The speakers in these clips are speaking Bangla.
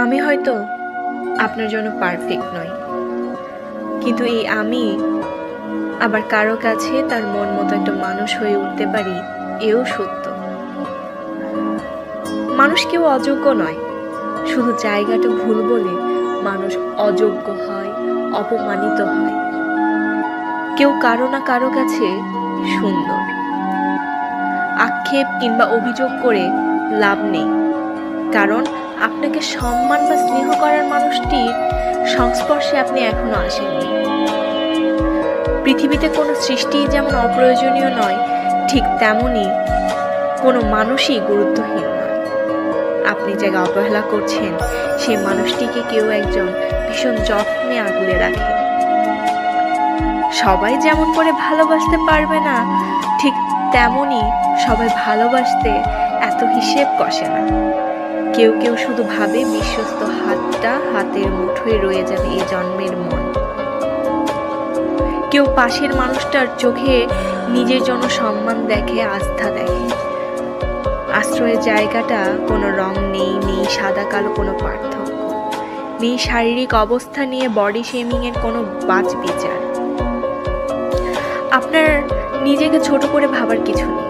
আমি হয়তো আপনার জন্য পারফেক্ট নই, কিন্তু এই আমি আবার কারো কাছে তার মন মতো একটা মানুষ হয়ে উঠতে পারি, এও সত্য। মানুষ কেউ অযোগ্য নয়, শুধু জায়গাটা ভুল বলে মানুষ অযোগ্য হয়, অপমানিত হয়। কেউ কারো না কারো কাছে সুন্দর। আক্ষেপ কিংবা অভিযোগ করে লাভ নেই, কারণ আপনাকে সম্মান বা স্নেহ করার মানুষটির সংস্পর্শে আপনি এখনো আসেননি। পৃথিবীতে কোনো সৃষ্টি যেমন অপ্রয়োজনীয় নয়, ঠিক তেমনই কোনো মানুষই গুরুত্বহীন নয়। আপনি যাকে অবহেলা করছেন, সেই মানুষটিকে কেউ একজন ভীষণ যত্নে আগলে রাখে। সবাই যেমন করে ভালোবাসতে পারবে না, ঠিক তেমনই সবাই ভালোবাসতে এত হিসেব কষে না। কেউ কেউ শুধু ভাবে বিশ্বস্ত হাতটা হাতের মুঠোয় রয়ে যাবে এই জন্মের মন। কেউ পাশের মানুষটার চোখে নিজের জন্য সম্মান দেখে, আস্থা দেখে। আশ্রয়ের জায়গাটা কোনো রং নেই, নেই সাদা কালো কোনো পার্থক্য, নেই শারীরিক অবস্থা নিয়ে বডি শেমিংয়ের কোনো বাছবিচার। আপনার নিজেকে ছোট করে ভাবার কিছু নেই।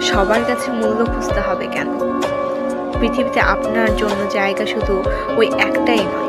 সবার কাছে মূল্য খুঁজতে হবে কেন? পৃথিবীতে আপনার জন্য জায়গা শুধু ওই একটাই নয়,